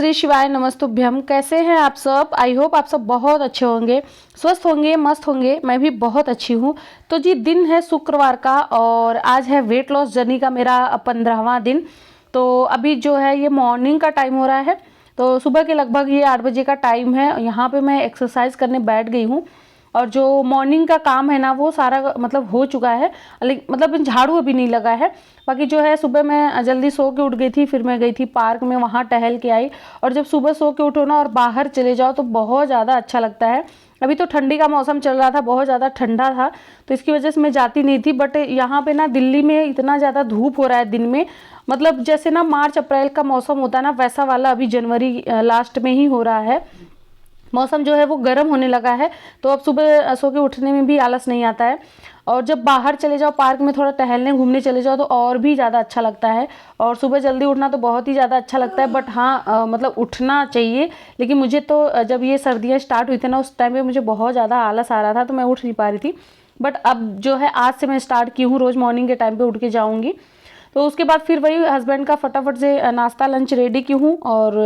श्री शिवाय नमस्तुभ्यम। कैसे हैं आप सब? आई होप आप सब बहुत अच्छे होंगे, स्वस्थ होंगे, मस्त होंगे। मैं भी बहुत अच्छी हूँ। तो जी दिन है शुक्रवार का और आज है वेट लॉस जर्नी का मेरा 15वां दिन। तो अभी जो है ये मॉर्निंग का टाइम हो रहा है। तो सुबह के लगभग ये 8 बजे का टाइम है। यहाँ पे मैं एक्सरसाइज करने बैठ गई हूँ और जो मॉर्निंग का काम है ना वो सारा मतलब हो चुका है, मतलब झाड़ू अभी नहीं लगा है। बाकी जो है सुबह मैं जल्दी सो के उठ गई थी, फिर मैं गई थी पार्क में, वहाँ टहल के आई। और जब सुबह सो के उठो ना और बाहर चले जाओ तो बहुत ज़्यादा अच्छा लगता है। अभी तो ठंडी का मौसम चल रहा था, बहुत ज़्यादा ठंडा था, तो इसकी वजह से मैं जाती नहीं थी। बट यहाँ पे ना दिल्ली में इतना ज़्यादा धूप हो रहा है दिन में, मतलब जैसे ना मार्च अप्रैल का मौसम होता है ना वैसा वाला अभी जनवरी लास्ट में ही हो रहा है। मौसम जो है वो गर्म होने लगा है, तो अब सुबह सो के उठने में भी आलस नहीं आता है। और जब बाहर चले जाओ पार्क में थोड़ा टहलने घूमने चले जाओ तो और भी ज़्यादा अच्छा लगता है। और सुबह जल्दी उठना तो बहुत ही ज़्यादा अच्छा लगता है। बट हाँ मतलब उठना चाहिए, लेकिन मुझे तो जब ये सर्दियाँ स्टार्ट हुई थी ना उस टाइम पे मुझे बहुत ज़्यादा आलस आ रहा था, तो मैं उठ नहीं पा रही थी। बट अब जो है आज से मैं स्टार्ट की हूँ, रोज़ मॉर्निंग के टाइम पर उठ के जाऊँगी। तो उसके बाद फिर वही हस्बैंड का फटाफट से नाश्ता लंच रेडी की हूँ और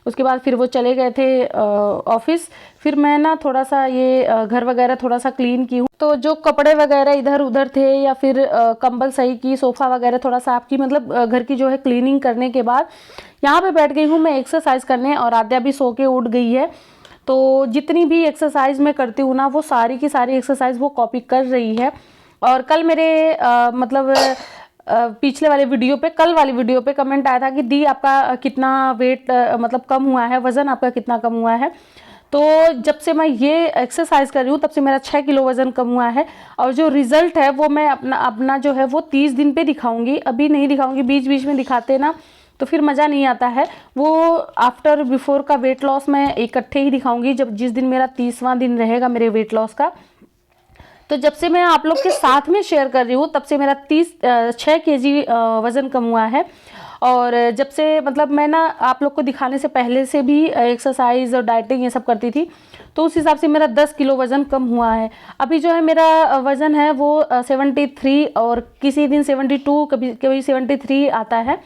उसके बाद फिर वो चले गए थे ऑफिस। फिर मैं ना थोड़ा सा ये घर वगैरह थोड़ा सा क्लीन की हूँ। तो जो कपड़े वगैरह इधर उधर थे या फिर कंबल सही की, सोफ़ा वगैरह थोड़ा साफ की, मतलब घर की जो है क्लीनिंग करने के बाद यहाँ पे बैठ गई हूँ मैं एक्सरसाइज करने। और आद्या भी सो के उठ गई है। तो जितनी भी एक्सरसाइज मैं करती हूँ ना वो सारी की सारी एक्सरसाइज वो कॉपी कर रही है। और कल मेरे मतलब पिछले वाले वीडियो पे, कल वाली वीडियो पे कमेंट आया था कि दी आपका कितना वेट मतलब कम हुआ है, वज़न आपका कितना कम हुआ है। तो जब से मैं ये एक्सरसाइज कर रही हूँ तब से मेरा 6 किलो वज़न कम हुआ है। और जो रिज़ल्ट है वो मैं अपना जो है वो 30 दिन पे दिखाऊंगी, अभी नहीं दिखाऊंगी। बीच बीच में दिखाते ना तो फिर मज़ा नहीं आता है। वो आफ्टर बिफोर का वेट लॉस मैं इकट्ठे ही दिखाऊंगी, जब जिस दिन मेरा 30वां दिन रहेगा मेरे वेट लॉस का। तो जब से मैं आप लोग के साथ में शेयर कर रही हूँ तब से मेरा 6 केजी वज़न कम हुआ है। और जब से मतलब मैं ना आप लोग को दिखाने से पहले से भी एक्सरसाइज और डाइटिंग ये सब करती थी, तो उस हिसाब से मेरा 10 किलो वज़न कम हुआ है। अभी जो है मेरा वज़न है वो 73 और किसी दिन 72, कभी कभी 73 आता है।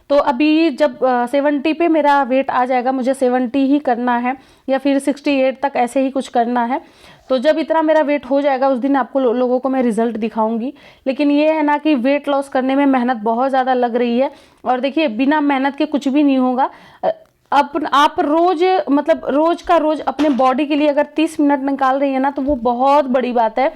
तो अभी जब 70 पे मेरा वेट आ जाएगा, मुझे 70 ही करना है या फिर 68 तक ऐसे ही कुछ करना है। तो जब इतना मेरा वेट हो जाएगा उस दिन आपको लोगों को मैं रिजल्ट दिखाऊंगी। लेकिन ये है ना कि वेट लॉस करने में मेहनत बहुत ज़्यादा लग रही है। और देखिए बिना मेहनत के कुछ भी नहीं होगा। आप रोज मतलब रोज का रोज अपने बॉडी के लिए अगर 30 मिनट निकाल रही है ना तो वो बहुत बड़ी बात है।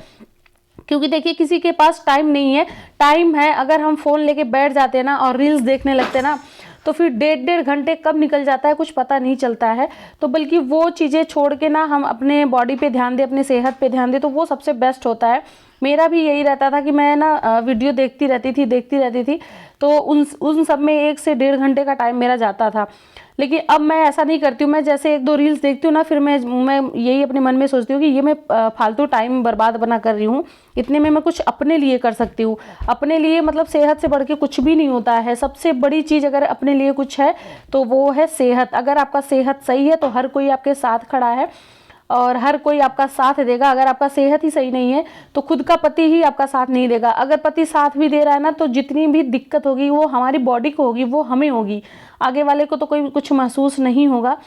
क्योंकि देखिए किसी के पास टाइम नहीं है, टाइम है अगर हम फ़ोन लेके बैठ जाते हैं ना और रील्स देखने लगते हैं ना तो फिर 1.5 घंटे कब निकल जाता है कुछ पता नहीं चलता है। तो बल्कि वो चीज़ें छोड़ के ना हम अपने बॉडी पे ध्यान दें, अपने सेहत पे ध्यान दें, तो वो सबसे बेस्ट होता है। मेरा भी यही रहता था कि मैं ना वीडियो देखती रहती थी। तो उन सब में 1 से 1.5 घंटे का टाइम मेरा जाता था। लेकिन अब मैं ऐसा नहीं करती हूँ। मैं जैसे 1-2 रील्स देखती हूँ ना, फिर मैं यही अपने मन में सोचती हूँ कि ये मैं फालतू टाइम बर्बाद बना कर रही हूँ, इतने में मैं कुछ अपने लिए कर सकती हूँ। अपने लिए मतलब सेहत से बढ़ के कुछ भी नहीं होता है। सबसे बड़ी चीज़ अगर अपने लिए कुछ है तो वो है सेहत। अगर आपका सेहत सही है तो हर कोई आपके साथ खड़ा है और हर कोई आपका साथ देगा। अगर आपका सेहत ही सही नहीं है तो खुद का पति ही आपका साथ नहीं देगा। अगर पति साथ भी दे रहा है ना तो जितनी भी दिक्कत होगी वो हमारी बॉडी को होगी, वो हमें होगी, आगे वाले को तो कोई कुछ महसूस नहीं होगा।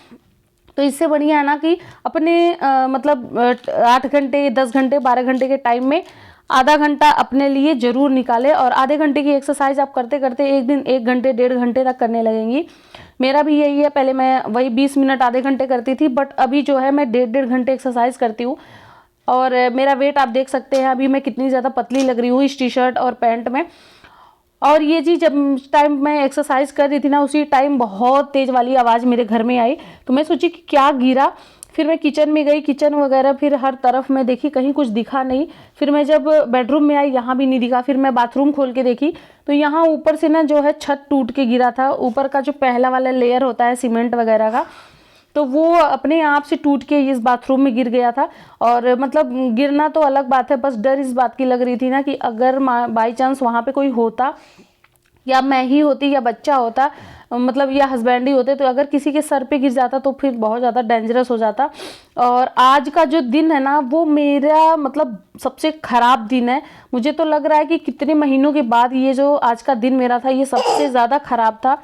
तो इससे बढ़िया है ना कि अपने मतलब 8 घंटे, 10 घंटे, 12 घंटे के टाइम में आधा घंटा अपने लिए ज़रूर निकालें। और आधे घंटे की एक्सरसाइज आप करते करते एक दिन 1 घंटे, 1.5 घंटे तक करने लगेंगी। मेरा भी यही है, पहले मैं वही 20 मिनट आधे घंटे करती थी, बट अभी जो है मैं 1.5 घंटे एक्सरसाइज करती हूँ। और मेरा वेट आप देख सकते हैं अभी मैं कितनी ज़्यादा पतली लग रही हूँ इस टी शर्ट और पैंट में। और ये जी जब टाइम मैं एक्सरसाइज कर रही थी ना उसी टाइम बहुत तेज़ वाली आवाज़ मेरे घर में आई, तो मैं सोची कि क्या गिरा। फिर मैं किचन में गई, किचन वगैरह फिर हर तरफ मैं देखी, कहीं कुछ दिखा नहीं। फिर मैं जब बेडरूम में आई यहाँ भी नहीं दिखा। फिर मैं बाथरूम खोल के देखी तो यहाँ ऊपर से ना जो है छत टूट के गिरा था। ऊपर का जो पहला वाला लेयर होता है सीमेंट वगैरह का, तो वो अपने आप से टूट के इस बाथरूम में गिर गया था। और मतलब गिरना तो अलग बात है, बस डर इस बात की लग रही थी ना कि अगर बाई चांस वहाँ पे कोई होता, या मैं ही होती या बच्चा होता, मतलब या हस्बैंड ही होते, तो अगर किसी के सर पे गिर जाता तो फिर बहुत ज़्यादा डेंजरस हो जाता। और आज का जो दिन है ना वो मेरा मतलब सबसे ख़राब दिन है। मुझे तो लग रहा है कि कितने महीनों के बाद ये जो आज का दिन मेरा था ये सबसे ज़्यादा ख़राब था।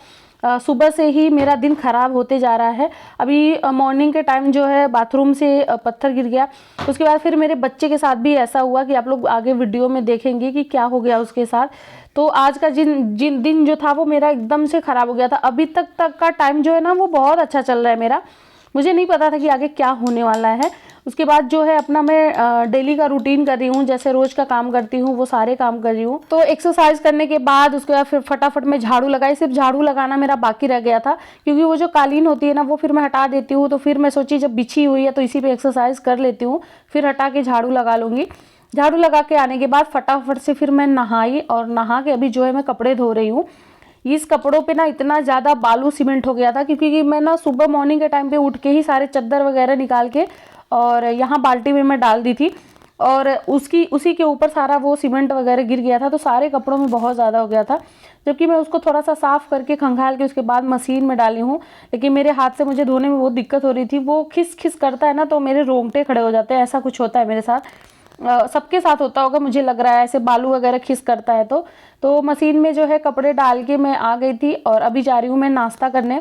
सुबह से ही मेरा दिन ख़राब होते जा रहा है। अभी मॉर्निंग के टाइम जो है बाथरूम से पत्थर गिर गया। उसके बाद फिर मेरे बच्चे के साथ भी ऐसा हुआ कि आप लोग आगे वीडियो में देखेंगे कि क्या हो गया उसके साथ। तो आज का जिन दिन जो था वो मेरा एकदम से ख़राब हो गया था। अभी तक का टाइम जो है ना वो बहुत अच्छा चल रहा है मेरा। मुझे नहीं पता था कि आगे क्या होने वाला है। उसके बाद जो है अपना मैं डेली का रूटीन कर रही हूँ, जैसे रोज़ का काम करती हूँ वो सारे काम कर रही हूँ। तो एक्सरसाइज करने के बाद उसके बाद फिर फटाफट मैं झाड़ू लगाई। सिर्फ झाड़ू लगाना मेरा बाकी रह गया था, क्योंकि वो जो कालीन होती है ना वो फिर मैं हटा देती हूँ। तो फिर मैं सोची जब बिछी हुई है तो इसी पे एक्सरसाइज कर लेती हूँ, फिर हटा के झाड़ू लगा लूँगी। झाड़ू लगा के आने के बाद फटाफट से फिर मैं नहाई, और नहा के अभी जो है मैं कपड़े धो रही हूँ। इस कपड़ों पे ना इतना ज़्यादा बालू सीमेंट हो गया था, क्योंकि मैं ना सुबह मॉर्निंग के टाइम पे उठ के ही सारे चद्दर वगैरह निकाल के और यहाँ बाल्टी में मैं डाल दी थी, और उसी के ऊपर सारा वो सीमेंट वगैरह गिर गया था। तो सारे कपड़ों में बहुत ज़्यादा हो गया था। जबकि मैं उसको थोड़ा सा साफ़ करके खंगाल के उसके बाद मशीन में डाली हूँ, लेकिन मेरे हाथ से मुझे धोने में बहुत दिक्कत हो रही थी। वो खिस खिस करता है ना तो मेरे रोंगटे खड़े हो जाते हैं, ऐसा कुछ होता है मेरे साथ। सबके साथ होता होगा मुझे लग रहा है, ऐसे बालू वगैरह खिस करता है। तो मशीन में जो है कपड़े डाल के मैं आ गई थी, और अभी जा रही हूँ मैं नाश्ता करने।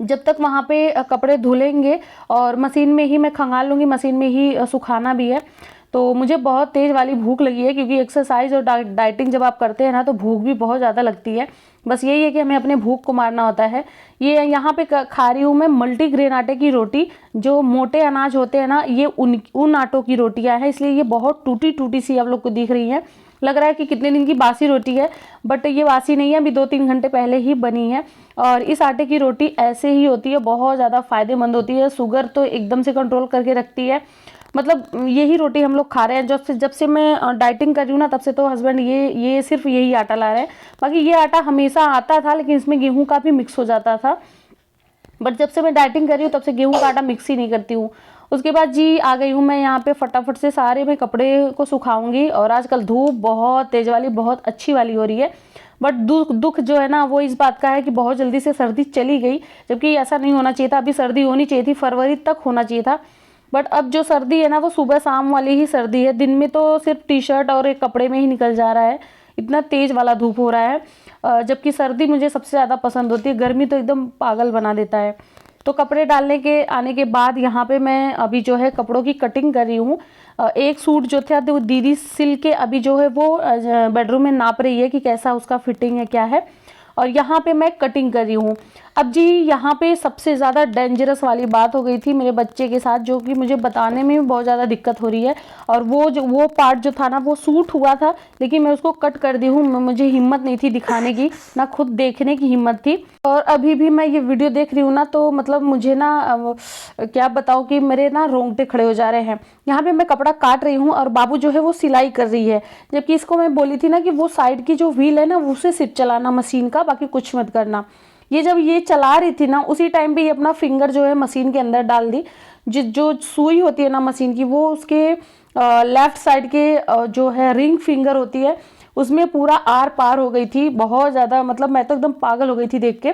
जब तक वहाँ पे कपड़े धुलेंगे और मशीन में ही मैं खंगाल लूँगी, मशीन में ही सुखाना भी है। तो मुझे बहुत तेज़ वाली भूख लगी है, क्योंकि एक्सरसाइज और डाइटिंग जब आप करते हैं ना तो भूख भी बहुत ज़्यादा लगती है। बस यही है कि हमें अपने भूख को मारना होता है। ये यहाँ पे खा रही हूँ मैं मल्टीग्रेन आटे की रोटी। जो मोटे अनाज होते हैं ना ये उन आटों की रोटियाँ हैं, इसलिए ये बहुत टूटी टूटी सी आप लोग को दिख रही हैं। लग रहा है कि कितने दिन की बासी रोटी है, बट ये बासी नहीं है, अभी 2-3 घंटे पहले ही बनी है। और इस आटे की रोटी ऐसे ही होती है, बहुत ज़्यादा फ़ायदेमंद होती है। शुगर तो एकदम से कंट्रोल करके रखती है। मतलब यही रोटी हम लोग खा रहे हैं। जब से मैं डाइटिंग कर रही हूँ ना तब से तो हस्बैंड ये सिर्फ यही आटा ला रहे हैं। बाकी ये आटा हमेशा आता था, लेकिन इसमें गेहूँ का भी मिक्स हो जाता था। बट जब से मैं डाइटिंग कर रही हूँ तब से गेहूँ का आटा मिक्स ही नहीं करती हूँ। उसके बाद जी आ गई हूँ मैं यहाँ पे, फटाफट से सारे मैं कपड़े को सुखाऊंगी। और आजकल धूप बहुत तेज वाली, बहुत अच्छी वाली हो रही है। बट दुख जो है ना वो इस बात का है कि बहुत जल्दी से सर्दी चली गई, जबकि ऐसा नहीं होना चाहिए था। अभी सर्दी होनी चाहिए थी, फरवरी तक होना चाहिए था। बट अब जो सर्दी है ना वो सुबह शाम वाली ही सर्दी है। दिन में तो सिर्फ टी शर्ट और एक कपड़े में ही निकल जा रहा है, इतना तेज वाला धूप हो रहा है। जबकि सर्दी मुझे सबसे ज़्यादा पसंद होती है, गर्मी तो एकदम पागल बना देता है। तो कपड़े डालने के आने के बाद यहाँ पे मैं अभी जो है कपड़ों की कटिंग कर रही हूँ। एक सूट जो था तो दीदी सिल के अभी जो है वो बेडरूम में नाप रही है कि कैसा उसका फिटिंग है क्या है, और यहाँ पे मैं कटिंग कर रही हूँ। अब जी यहाँ पे सबसे ज़्यादा डेंजरस वाली बात हो गई थी मेरे बच्चे के साथ, जो कि मुझे बताने में भी बहुत ज़्यादा दिक्कत हो रही है। और वो पार्ट जो था ना वो सूट हुआ था, लेकिन मैं उसको कट कर दी हूँ। मुझे हिम्मत नहीं थी दिखाने की, ना खुद देखने की हिम्मत थी। और अभी भी मैं ये वीडियो देख रही हूँ ना तो मतलब मुझे ना क्या बताऊँ कि मेरे ना रोंगटे खड़े हो जा रहे हैं। यहाँ पे मैं कपड़ा काट रही हूँ और बाबू जो है वो सिलाई कर रही है, जबकि इसको मैं बोली थी ना कि वो साइड की जो व्हील है ना उसे सिर्फ चलाना मशीन का, बाकी कुछ मत करना। ये जब ये चला रही थी ना उसी टाइम पे ये अपना फिंगर जो है मशीन के अंदर डाल दी। जो सुई होती है ना मशीन की वो उसके लेफ्ट साइड के जो है रिंग फिंगर होती है उसमें पूरा आर पार हो गई थी बहुत ज़्यादा। मतलब मैं तो एकदम पागल हो गई थी देख के।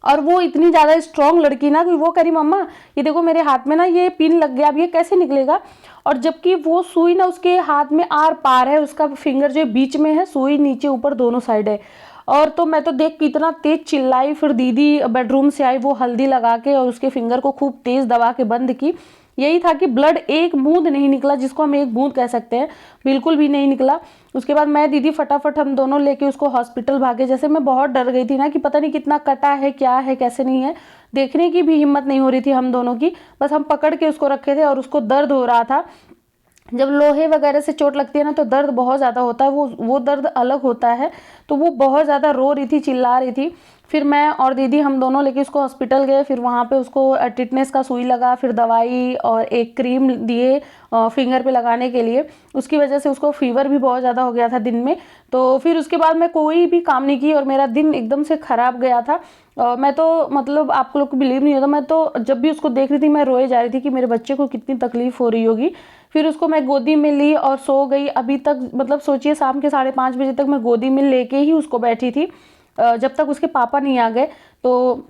और वो इतनी ज़्यादा स्ट्रॉन्ग लड़की ना कि वो कह रही मम्मा ये देखो मेरे हाथ में ना ये पिन लग गया, अब ये कैसे निकलेगा। और जबकि वो सुई ना उसके हाथ में आर पार है, उसका फिंगर जो बीच में है, सुई नीचे ऊपर दोनों साइड है। और तो मैं तो देख के इतना तेज चिल्लाई। फिर दीदी बेडरूम से आई, वो हल्दी लगा के और उसके फिंगर को खूब तेज दबा के बंद की। यही था कि ब्लड एक बूंद नहीं निकला, जिसको हम एक बूंद कह सकते हैं, बिल्कुल भी नहीं निकला। उसके बाद मैं दीदी फटाफट हम दोनों लेके उसको हॉस्पिटल भागे। जैसे मैं बहुत डर गई थी ना कि पता नहीं कितना कटा है, क्या है, कैसे नहीं है, देखने की भी हिम्मत नहीं हो रही थी हम दोनों की। बस हम पकड़ के उसको रखे थे और उसको दर्द हो रहा था। जब लोहे वगैरह से चोट लगती है ना तो दर्द बहुत ज़्यादा होता है, वो दर्द अलग होता है। तो वो बहुत ज़्यादा रो रही थी, चिल्ला रही थी। फिर मैं और दीदी हम दोनों लेके उसको हॉस्पिटल गए। फिर वहाँ पे उसको टिटनेस का सुई लगा, फिर दवाई और एक क्रीम दिए फिंगर पे लगाने के लिए। उसकी वजह से उसको फीवर भी बहुत ज़्यादा हो गया था दिन में। तो फिर उसके बाद मैं कोई भी काम नहीं की और मेरा दिन एकदम से ख़राब गया था। मैं तो मतलब आप लोग को बिलीव नहीं होता, मैं तो जब भी उसको देख रही थी मैं रोए जा रही थी कि मेरे बच्चे को कितनी तकलीफ़ हो रही होगी। फिर उसको मैं गोदी में ली और सो गई। अभी तक मतलब सोचिए शाम के 5:30 बजे तक मैं गोदी में लेके ही उसको बैठी थी, जब तक उसके पापा नहीं आ गए। तो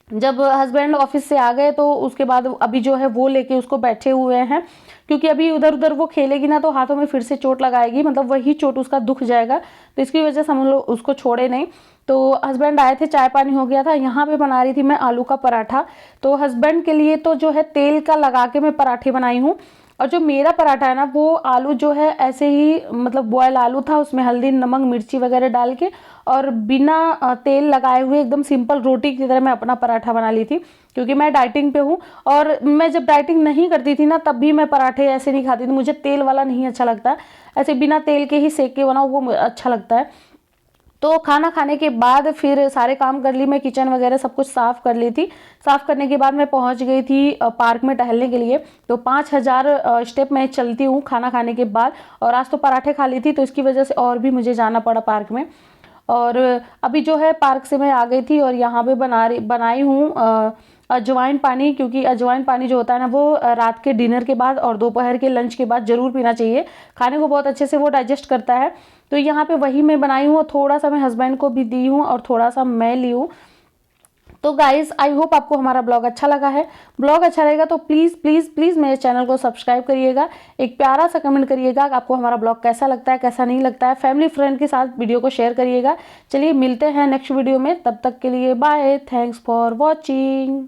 जब हस्बैंड ऑफिस से आ गए तो उसके बाद अभी जो है वो लेके उसको बैठे हुए हैं, क्योंकि अभी उधर उधर वो खेलेगी ना तो हाथों में फिर से चोट लगाएगी, मतलब वही चोट उसका दुख जाएगा, तो इसकी वजह से हम लोग उसको छोड़े नहीं। तो हस्बैंड आए थे, चाय पानी हो गया था, यहाँ पे बना रही थी मैं आलू का पराठा। तो हस्बैंड के लिए तो जो है तेल का लगा के मैं पराठे बनाई हूँ, और जो मेरा पराठा है ना वो आलू जो है ऐसे ही, मतलब बॉयल आलू था, उसमें हल्दी नमक मिर्ची वगैरह डाल के और बिना तेल लगाए हुए एकदम सिंपल रोटी की तरह मैं अपना पराठा बना ली थी, क्योंकि मैं डाइटिंग पे हूँ। और मैं जब डाइटिंग नहीं करती थी ना तब भी मैं पराठे ऐसे नहीं खाती थी, मुझे तेल वाला नहीं अच्छा लगता, ऐसे बिना तेल के ही सेक के बनाओ वो अच्छा लगता है। तो खाना खाने के बाद फिर सारे काम कर ली, मैं किचन वगैरह सब कुछ साफ़ कर ली थी। साफ़ करने के बाद मैं पहुंच गई थी पार्क में टहलने के लिए। तो 5000 स्टेप मैं चलती हूँ खाना खाने के बाद, और आज तो पराठे खा ली थी तो इसकी वजह से और भी मुझे जाना पड़ा पार्क में। और अभी जो है पार्क से मैं आ गई थी और यहाँ पे बनाई हूँ अजवाइन पानी, क्योंकि अजवाइन पानी जो होता है ना वो रात के डिनर के बाद और दोपहर के लंच के बाद ज़रूर पीना चाहिए, खाने को बहुत अच्छे से वो डाइजेस्ट करता है। तो यहाँ पे वही मैं बनाई हूँ, थोड़ा सा मैं हस्बैंड को भी दी हूँ और थोड़ा सा मैं ली हूँ। तो गाइस आई होप आपको हमारा ब्लॉग अच्छा लगा है। ब्लॉग अच्छा रहेगा तो प्लीज़ प्लीज़ प्लीज़ मेरे चैनल को सब्सक्राइब करिएगा, एक प्यारा सा कमेंट करिएगा कि आपको हमारा ब्लॉग कैसा लगता है कैसा नहीं लगता है, फैमिली फ्रेंड के साथ वीडियो को शेयर करिएगा। चलिए मिलते हैं नेक्स्ट वीडियो में, तब तक के लिए बाय, थैंक्स फॉर वॉचिंग।